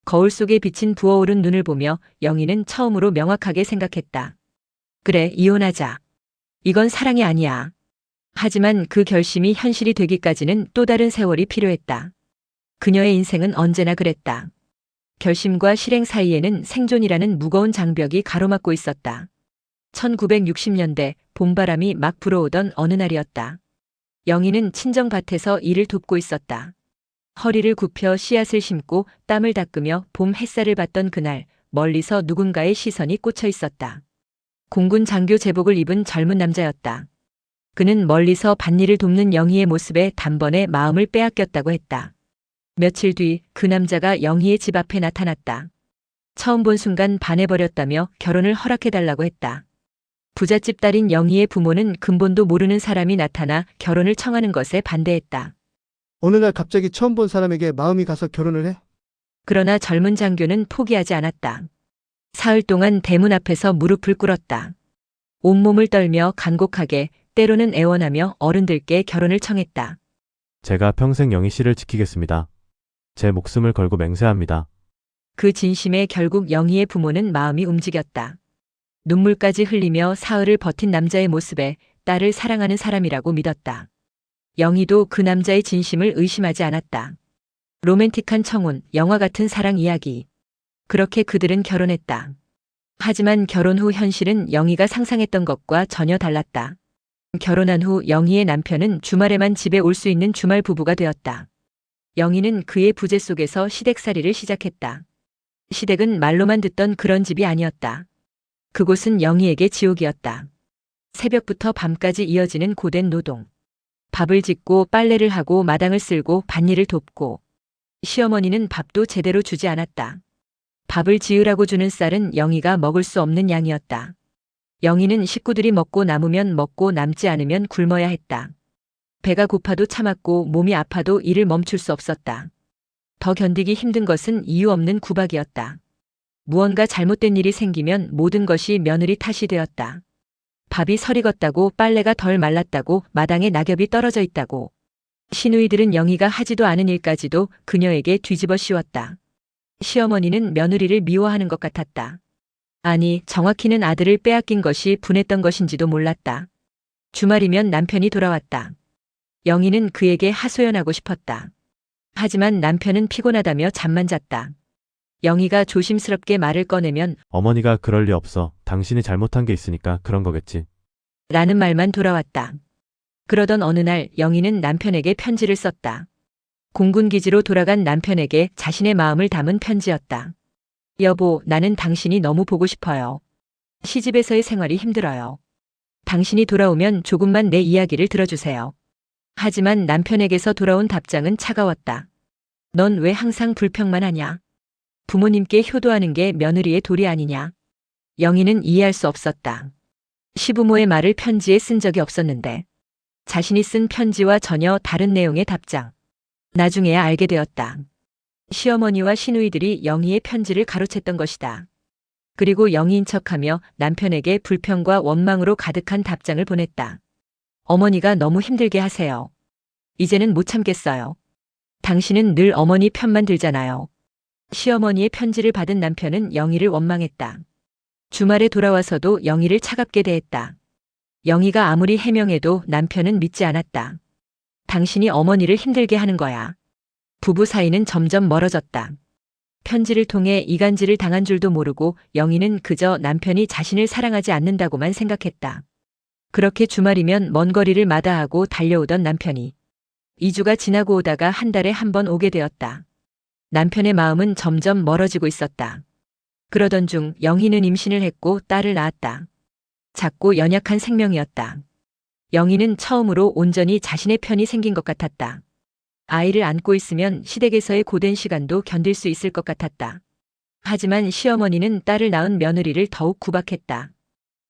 거울 속에 비친 부어오른 눈을 보며 영희는 처음으로 명확하게 생각했다. 그래, 이혼하자. 이건 사랑이 아니야. 하지만 그 결심이 현실이 되기까지는 또 다른 세월이 필요했다. 그녀의 인생은 언제나 그랬다. 결심과 실행 사이에는 생존이라는 무거운 장벽이 가로막고 있었다. 1960년대 봄바람이 막 불어오던 어느 날이었다. 영희는 친정밭에서 일을 돕고 있었다. 허리를 굽혀 씨앗을 심고 땀을 닦으며 봄 햇살을 봤던 그날, 멀리서 누군가의 시선이 꽂혀 있었다. 공군 장교 제복을 입은 젊은 남자였다. 그는 멀리서 밭일을 돕는 영희의 모습에 단번에 마음을 빼앗겼다고 했다. 며칠 뒤 그 남자가 영희의 집 앞에 나타났다. 처음 본 순간 반해버렸다며 결혼을 허락해달라고 했다. 부잣집 딸인 영희의 부모는 근본도 모르는 사람이 나타나 결혼을 청하는 것에 반대했다. 어느 날 갑자기 처음 본 사람에게 마음이 가서 결혼을 해? 그러나 젊은 장교는 포기하지 않았다. 사흘 동안 대문 앞에서 무릎을 꿇었다. 온몸을 떨며 간곡하게, 때로는 애원하며 어른들께 결혼을 청했다. 제가 평생 영희 씨를 지키겠습니다. 제 목숨을 걸고 맹세합니다. 그 진심에 결국 영희의 부모는 마음이 움직였다. 눈물까지 흘리며 사흘을 버틴 남자의 모습에 딸을 사랑하는 사람이라고 믿었다. 영희도 그 남자의 진심을 의심하지 않았다. 로맨틱한 청혼, 영화 같은 사랑 이야기. 그렇게 그들은 결혼했다. 하지만 결혼 후 현실은 영희가 상상했던 것과 전혀 달랐다. 결혼한 후 영희의 남편은 주말에만 집에 올 수 있는 주말 부부가 되었다. 영희는 그의 부재 속에서 시댁살이를 시작했다. 시댁은 말로만 듣던 그런 집이 아니었다. 그곳은 영희에게 지옥이었다. 새벽부터 밤까지 이어지는 고된 노동. 밥을 짓고 빨래를 하고 마당을 쓸고 밭일을 돕고. 시어머니는 밥도 제대로 주지 않았다. 밥을 지으라고 주는 쌀은 영희가 먹을 수 없는 양이었다. 영희는 식구들이 먹고 남으면 먹고 남지 않으면 굶어야 했다. 배가 고파도 참았고 몸이 아파도 일을 멈출 수 없었다. 더 견디기 힘든 것은 이유 없는 구박이었다. 무언가 잘못된 일이 생기면 모든 것이 며느리 탓이 되었다. 밥이 설익었다고, 빨래가 덜 말랐다고, 마당에 낙엽이 떨어져 있다고. 시누이들은 영희가 하지도 않은 일까지도 그녀에게 뒤집어 씌웠다. 시어머니는 며느리를 미워하는 것 같았다. 아니, 정확히는 아들을 빼앗긴 것이 분했던 것인지도 몰랐다. 주말이면 남편이 돌아왔다. 영희는 그에게 하소연하고 싶었다. 하지만 남편은 피곤하다며 잠만 잤다. 영희가 조심스럽게 말을 꺼내면 어머니가 그럴 리 없어. 당신이 잘못한 게 있으니까 그런 거겠지. 라는 말만 돌아왔다. 그러던 어느 날 영희는 남편에게 편지를 썼다. 공군기지로 돌아간 남편에게 자신의 마음을 담은 편지였다. 여보, 나는 당신이 너무 보고 싶어요. 시집에서의 생활이 힘들어요. 당신이 돌아오면 조금만 내 이야기를 들어주세요. 하지만 남편에게서 돌아온 답장은 차가웠다. 넌 왜 항상 불평만 하냐? 부모님께 효도하는 게 며느리의 도리 아니냐? 영희는 이해할 수 없었다. 시부모의 말을 편지에 쓴 적이 없었는데 자신이 쓴 편지와 전혀 다른 내용의 답장. 나중에야 알게 되었다. 시어머니와 시누이들이 영희의 편지를 가로챘던 것이다. 그리고 영희인 척하며 남편에게 불평과 원망으로 가득한 답장을 보냈다. 어머니가 너무 힘들게 하세요. 이제는 못 참겠어요. 당신은 늘 어머니 편만 들잖아요. 시어머니의 편지를 받은 남편은 영희를 원망했다. 주말에 돌아와서도 영희를 차갑게 대했다. 영희가 아무리 해명해도 남편은 믿지 않았다. 당신이 어머니를 힘들게 하는 거야. 부부 사이는 점점 멀어졌다. 편지를 통해 이간질을 당한 줄도 모르고 영희는 그저 남편이 자신을 사랑하지 않는다고만 생각했다. 그렇게 주말이면 먼 거리를 마다하고 달려오던 남편이 2주가 지나고 오다가 한 달에 한 번 오게 되었다. 남편의 마음은 점점 멀어지고 있었다. 그러던 중 영희는 임신을 했고 딸을 낳았다. 작고 연약한 생명이었다. 영희는 처음으로 온전히 자신의 편이 생긴 것 같았다. 아이를 안고 있으면 시댁에서의 고된 시간도 견딜 수 있을 것 같았다. 하지만 시어머니는 딸을 낳은 며느리를 더욱 구박했다.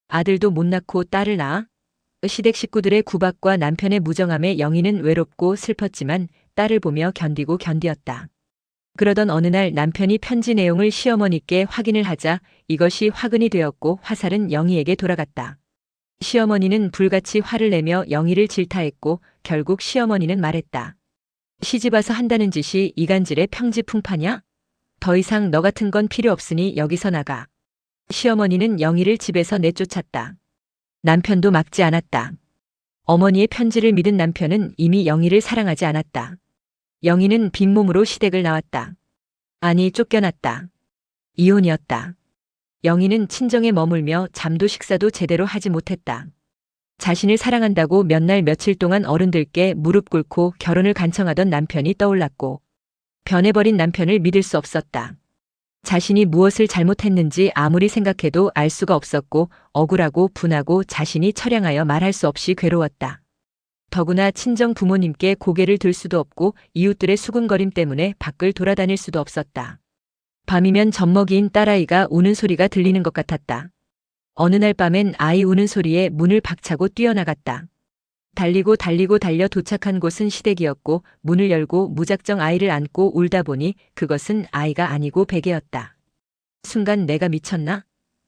아들도 못 낳고 딸을 낳아? 시댁 식구들의 구박과 남편의 무정함에 영희는 외롭고 슬펐지만 딸을 보며 견디고 견디었다. 그러던 어느 날 남편이 편지 내용을 시어머니께 확인을 하자 이것이 화근이 되었고 화살은 영희에게 돌아갔다. 시어머니는 불같이 화를 내며 영희를 질타했고 결국 시어머니는 말했다. 시집와서 한다는 짓이 이간질의 평지풍파냐? 더 이상 너 같은 건 필요 없으니 여기서 나가. 시어머니는 영희를 집에서 내쫓았다. 남편도 막지 않았다. 어머니의 편지를 믿은 남편은 이미 영희를 사랑하지 않았다. 영희는 빈몸으로 시댁을 나왔다. 아니, 쫓겨났다. 이혼이었다. 영희는 친정에 머물며 잠도 식사도 제대로 하지 못했다. 자신을 사랑한다고 몇 날 며칠 동안 어른들께 무릎 꿇고 결혼을 간청하던 남편이 떠올랐고, 변해버린 남편을 믿을 수 없었다. 자신이 무엇을 잘못했는지 아무리 생각해도 알 수가 없었고, 억울하고 분하고 자신이 처량하여 말할 수 없이 괴로웠다. 더구나 친정 부모님께 고개를 들 수도 없고 이웃들의 수군거림 때문에 밖을 돌아다닐 수도 없었다. 밤이면 젖먹이인 딸아이가 우는 소리가 들리는 것 같았다. 어느 날 밤엔 아이 우는 소리에 문을 박차고 뛰어나갔다. 달리고 달려 도착한 곳은 시댁이었고, 문을 열고 무작정 아이를 안고 울다 보니 그것은 아이가 아니고 베개였다. 순간 내가 미쳤나?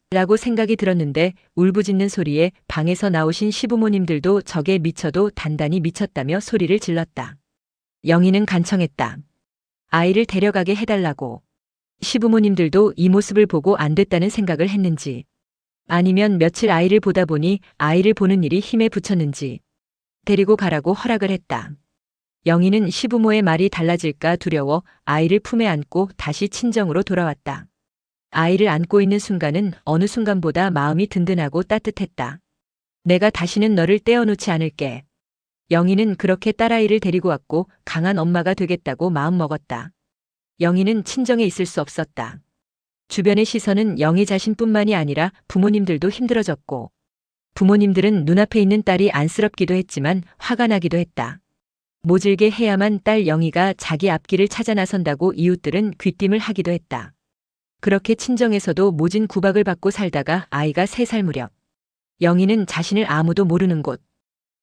라고 생각이 들었는데, 울부짖는 소리에 방에서 나오신 시부모님들도 저게 미쳐도 단단히 미쳤다며 소리를 질렀다. 영희는 간청했다. 아이를 데려가게 해달라고. 시부모님들도 이 모습을 보고 안 됐다는 생각을 했는지, 아니면 며칠 아이를 보다 보니 아이를 보는 일이 힘에 부쳤는지 데리고 가라고 허락을 했다. 영희는 시부모의 말이 달라질까 두려워 아이를 품에 안고 다시 친정으로 돌아왔다. 아이를 안고 있는 순간은 어느 순간보다 마음이 든든하고 따뜻했다. 내가 다시는 너를 떼어놓지 않을게. 영희는 그렇게 딸아이를 데리고 왔고 강한 엄마가 되겠다고 마음먹었다. 영희는 친정에 있을 수 없었다. 주변의 시선은 영희 자신뿐만이 아니라 부모님들도 힘들어졌고, 부모님들은 눈앞에 있는 딸이 안쓰럽기도 했지만 화가 나기도 했다. 모질게 해야만 딸 영희가 자기 앞길을 찾아 나선다고 이웃들은 귀띔을 하기도 했다. 그렇게 친정에서도 모진 구박을 받고 살다가 아이가 3살 무렵, 영희는 자신을 아무도 모르는 곳,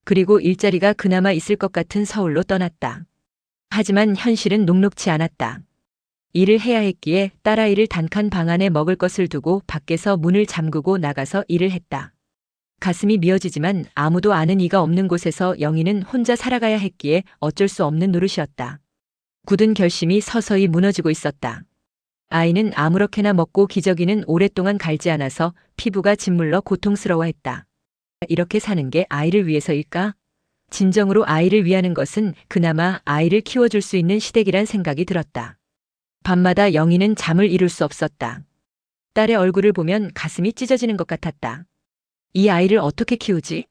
그리고 일자리가 그나마 있을 것 같은 서울로 떠났다. 하지만 현실은 녹록치 않았다. 일을 해야 했기에 딸아이를 단칸 방 안에 먹을 것을 두고 밖에서 문을 잠그고 나가서 일을 했다. 가슴이 미어지지만 아무도 아는 이가 없는 곳에서 영희는 혼자 살아가야 했기에 어쩔 수 없는 노릇이었다. 굳은 결심이 서서히 무너지고 있었다. 아이는 아무렇게나 먹고 기저귀는 오랫동안 갈지 않아서 피부가 짓물러 고통스러워했다. 이렇게 사는 게 아이를 위해서일까? 진정으로 아이를 위하는 것은 그나마 아이를 키워줄 수 있는 시댁이란 생각이 들었다. 밤마다 영희는 잠을 이룰 수 없었다. 딸의 얼굴을 보면 가슴이 찢어지는 것 같았다. 이 아이를 어떻게 키우지?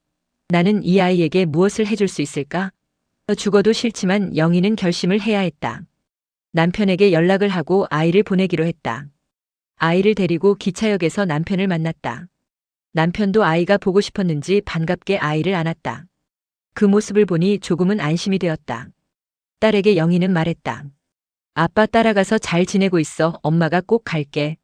나는 이 아이에게 무엇을 해줄 수 있을까? 죽어도 싫지만 영희는 결심을 해야 했다. 남편에게 연락을 하고 아이를 보내기로 했다. 아이를 데리고 기차역에서 남편을 만났다. 남편도 아이가 보고 싶었는지 반갑게 아이를 안았다. 그 모습을 보니 조금은 안심이 되었다. 딸에게 영희는 말했다. 아빠 따라가서 잘 지내고 있어. 엄마가 꼭 갈게.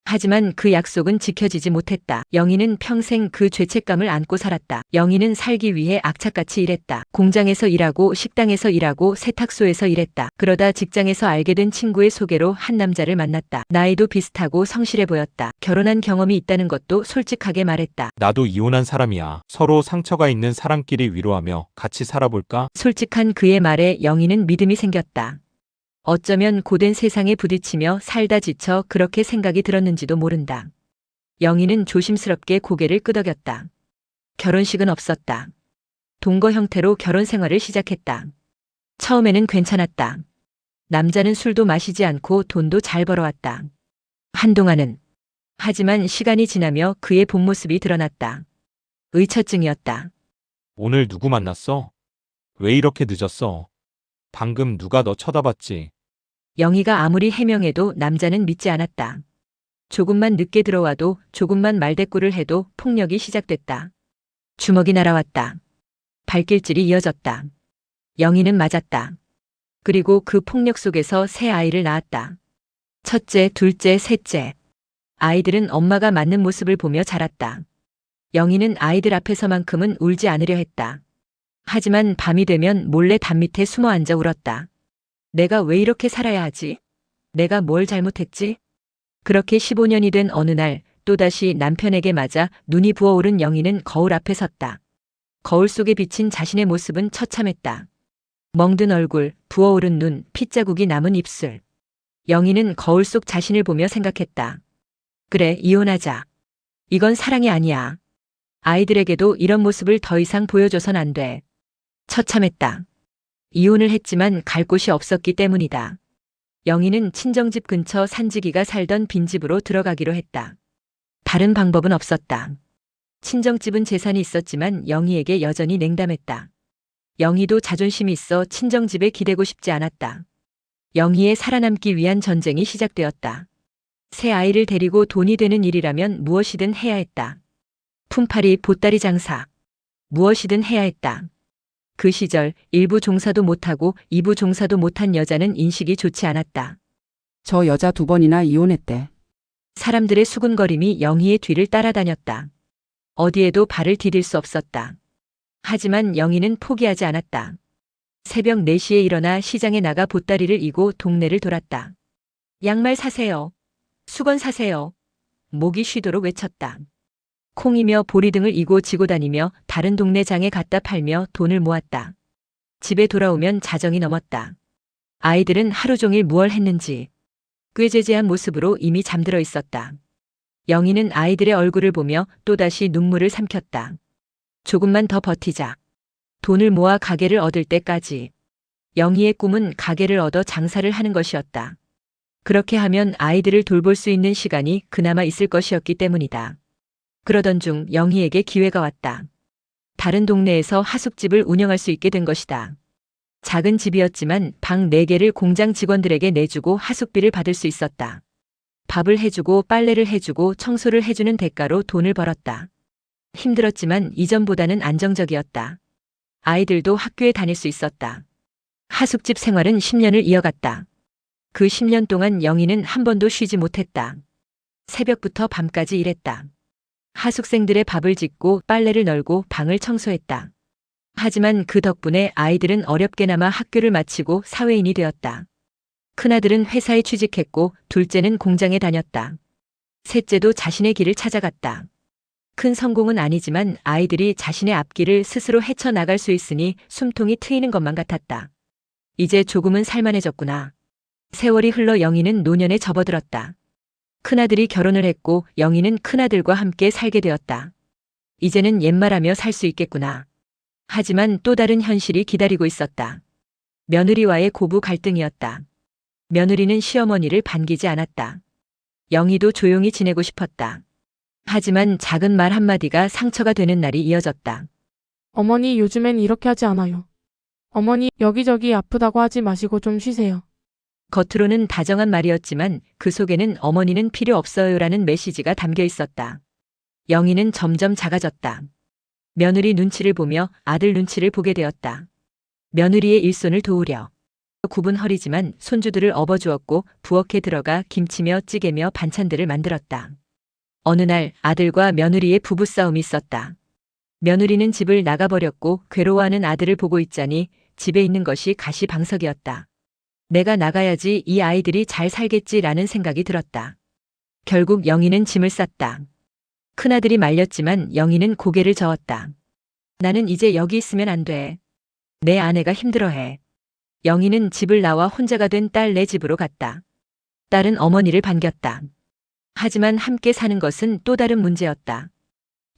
하지만 그 약속은 지켜지지 못했다. 영희는 평생 그 죄책감을 안고 살았다. 영희는 살기 위해 악착같이 일했다. 공장에서 일하고 식당에서 일하고 세탁소에서 일했다. 그러다 직장에서 알게 된 친구의 소개로 한 남자를 만났다. 나이도 비슷하고 성실해 보였다. 결혼한 경험이 있다는 것도 솔직하게 말했다. 나도 이혼한 사람이야. 서로 상처가 있는 사람끼리 위로하며 같이 살아볼까? 솔직한 그의 말에 영희는 믿음이 생겼다. 어쩌면 고된 세상에 부딪히며 살다 지쳐 그렇게 생각이 들었는지도 모른다. 영희는 조심스럽게 고개를 끄덕였다. 결혼식은 없었다. 동거 형태로 결혼 생활을 시작했다. 처음에는 괜찮았다. 남자는 술도 마시지 않고 돈도 잘 벌어왔다. 한동안은. 하지만 시간이 지나며 그의 본 모습이 드러났다. 의처증이었다. 오늘 누구 만났어? 왜 이렇게 늦었어? 방금 누가 너 쳐다봤지? 영희가 아무리 해명해도 남자는 믿지 않았다. 조금만 늦게 들어와도 조금만 말대꾸를 해도 폭력이 시작됐다. 주먹이 날아왔다. 발길질이 이어졌다. 영희는 맞았다. 그리고 그 폭력 속에서 새 아이를 낳았다. 첫째, 둘째, 셋째. 아이들은 엄마가 맞는 모습을 보며 자랐다. 영희는 아이들 앞에서만큼은 울지 않으려 했다. 하지만 밤이 되면 몰래 담 밑에 숨어 앉아 울었다. 내가 왜 이렇게 살아야 하지? 내가 뭘 잘못했지? 그렇게 15년이 된 어느 날 또다시 남편에게 맞아 눈이 부어오른 영희는 거울 앞에 섰다. 거울 속에 비친 자신의 모습은 처참했다. 멍든 얼굴, 부어오른 눈, 핏자국이 남은 입술. 영희는 거울 속 자신을 보며 생각했다. 그래, 이혼하자. 이건 사랑이 아니야. 아이들에게도 이런 모습을 더 이상 보여줘선 안 돼. 처참했다. 이혼을 했지만 갈 곳이 없었기 때문이다. 영희는 친정집 근처 산지기가 살던 빈집으로 들어가기로 했다. 다른 방법은 없었다. 친정집은 재산이 있었지만 영희에게 여전히 냉담했다. 영희도 자존심이 있어 친정집에 기대고 싶지 않았다. 영희의 살아남기 위한 전쟁이 시작되었다. 새 아이를 데리고 돈이 되는 일이라면 무엇이든 해야 했다. 품팔이, 보따리 장사. 무엇이든 해야 했다. 그 시절 1부 종사도 못하고 2부 종사도 못한 여자는 인식이 좋지 않았다. 저 여자 2번이나 이혼했대. 사람들의 수군거림이 영희의 뒤를 따라다녔다. 어디에도 발을 디딜 수 없었다. 하지만 영희는 포기하지 않았다. 새벽 4시에 일어나 시장에 나가 보따리를 이고 동네를 돌았다. 양말 사세요. 수건 사세요. 목이 쉬도록 외쳤다. 콩이며 보리 등을 이고 지고 다니며 다른 동네 장에 갖다 팔며 돈을 모았다. 집에 돌아오면 자정이 넘었다. 아이들은 하루 종일 무얼 했는지 꾀죄죄한 모습으로 이미 잠들어 있었다. 영희는 아이들의 얼굴을 보며 또다시 눈물을 삼켰다. 조금만 더 버티자. 돈을 모아 가게를 얻을 때까지. 영희의 꿈은 가게를 얻어 장사를 하는 것이었다. 그렇게 하면 아이들을 돌볼 수 있는 시간이 그나마 있을 것이었기 때문이다. 그러던 중 영희에게 기회가 왔다. 다른 동네에서 하숙집을 운영할 수 있게 된 것이다. 작은 집이었지만 방 4개를 공장 직원들에게 내주고 하숙비를 받을 수 있었다. 밥을 해주고 빨래를 해주고 청소를 해주는 대가로 돈을 벌었다. 힘들었지만 이전보다는 안정적이었다. 아이들도 학교에 다닐 수 있었다. 하숙집 생활은 10년을 이어갔다. 그 10년 동안 영희는 한 번도 쉬지 못했다. 새벽부터 밤까지 일했다. 하숙생들의 밥을 짓고 빨래를 널고 방을 청소했다. 하지만 그 덕분에 아이들은 어렵게나마 학교를 마치고 사회인이 되었다. 큰아들은 회사에 취직했고 둘째는 공장에 다녔다. 셋째도 자신의 길을 찾아갔다. 큰 성공은 아니지만 아이들이 자신의 앞길을 스스로 헤쳐나갈 수 있으니 숨통이 트이는 것만 같았다. 이제 조금은 살만해졌구나. 세월이 흘러 영희는 노년에 접어들었다. 큰아들이 결혼을 했고 영희는 큰아들과 함께 살게 되었다. 이제는 옛말하며 살 수 있겠구나. 하지만 또 다른 현실이 기다리고 있었다. 며느리와의 고부 갈등이었다. 며느리는 시어머니를 반기지 않았다. 영희도 조용히 지내고 싶었다. 하지만 작은 말 한마디가 상처가 되는 날이 이어졌다. 어머니 요즘엔 이렇게 하지 않아요. 어머니 여기저기 아프다고 하지 마시고 좀 쉬세요. 겉으로는 다정한 말이었지만 그 속에는 어머니는 필요 없어요라는 메시지가 담겨 있었다. 영희는 점점 작아졌다. 며느리 눈치를 보며 아들 눈치를 보게 되었다. 며느리의 일손을 도우려 굽은 허리지만 손주들을 업어주었고 부엌에 들어가 김치며 찌개며 반찬들을 만들었다. 어느 날 아들과 며느리의 부부싸움이 있었다. 며느리는 집을 나가버렸고 괴로워하는 아들을 보고 있자니 집에 있는 것이 가시방석이었다. 내가 나가야지 이 아이들이 잘 살겠지라는 생각이 들었다. 결국 영희는 짐을 쌌다. 큰아들이 말렸지만 영희는 고개를 저었다. 나는 이제 여기 있으면 안 돼. 내 아내가 힘들어해. 영희는 집을 나와 혼자가 된 딸 네 집으로 갔다. 딸은 어머니를 반겼다. 하지만 함께 사는 것은 또 다른 문제였다.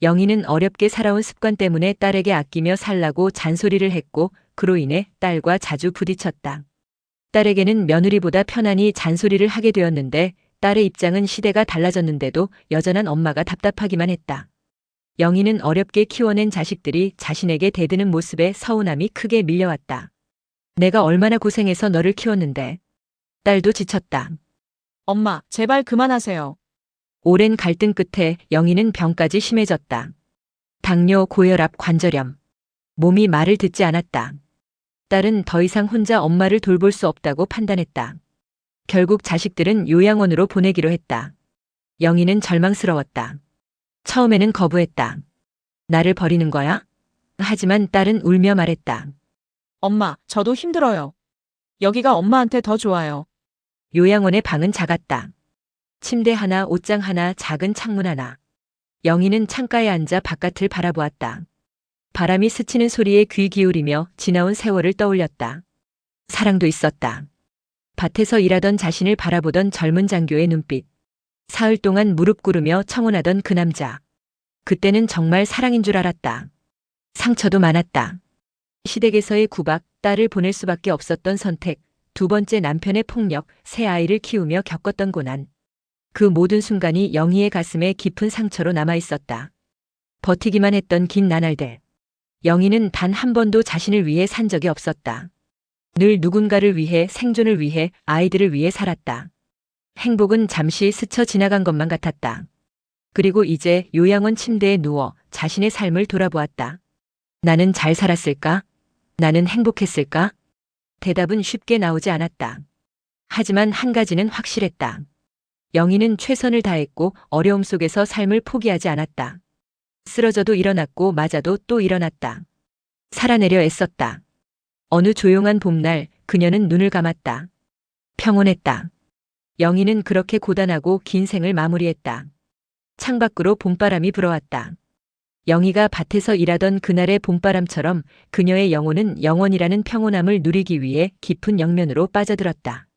영희는 어렵게 살아온 습관 때문에 딸에게 아끼며 살라고 잔소리를 했고 그로 인해 딸과 자주 부딪혔다. 딸에게는 며느리보다 편안히 잔소리를 하게 되었는데 딸의 입장은 시대가 달라졌는데도 여전한 엄마가 답답하기만 했다. 영희는 어렵게 키워낸 자식들이 자신에게 대드는 모습에 서운함이 크게 밀려왔다. 내가 얼마나 고생해서 너를 키웠는데. 딸도 지쳤다. 엄마, 제발 그만하세요. 오랜 갈등 끝에 영희는 병까지 심해졌다. 당뇨, 고혈압, 관절염. 몸이 말을 듣지 않았다. 딸은 더 이상 혼자 엄마를 돌볼 수 없다고 판단했다. 결국 자식들은 요양원으로 보내기로 했다. 영희는 절망스러웠다. 처음에는 거부했다. 나를 버리는 거야? 하지만 딸은 울며 말했다. 엄마, 저도 힘들어요. 여기가 엄마한테 더 좋아요. 요양원의 방은 작았다. 침대 하나, 옷장 하나, 작은 창문 하나. 영희는 창가에 앉아 바깥을 바라보았다. 바람이 스치는 소리에 귀 기울이며 지나온 세월을 떠올렸다. 사랑도 있었다. 밭에서 일하던 자신을 바라보던 젊은 장교의 눈빛. 사흘 동안 무릎 꿇으며 청혼하던 그 남자. 그때는 정말 사랑인 줄 알았다. 상처도 많았다. 시댁에서의 구박, 딸을 보낼 수밖에 없었던 선택, 두 번째 남편의 폭력, 새 아이를 키우며 겪었던 고난. 그 모든 순간이 영희의 가슴에 깊은 상처로 남아 있었다. 버티기만 했던 긴 나날들. 영희는 단 한 번도 자신을 위해 산 적이 없었다. 늘 누군가를 위해, 생존을 위해, 아이들을 위해 살았다. 행복은 잠시 스쳐 지나간 것만 같았다. 그리고 이제 요양원 침대에 누워 자신의 삶을 돌아보았다. 나는 잘 살았을까? 나는 행복했을까? 대답은 쉽게 나오지 않았다. 하지만 한 가지는 확실했다. 영희는 최선을 다했고 어려움 속에서 삶을 포기하지 않았다. 쓰러져도 일어났고 맞아도 또 일어났다. 살아내려 애썼다. 어느 조용한 봄날 그녀는 눈을 감았다. 평온했다. 영희는 그렇게 고단하고 긴 생을 마무리했다. 창밖으로 봄바람이 불어왔다. 영희가 밭에서 일하던 그날의 봄바람처럼 그녀의 영혼은 영원이라는 평온함을 누리기 위해 깊은 영면으로 빠져들었다.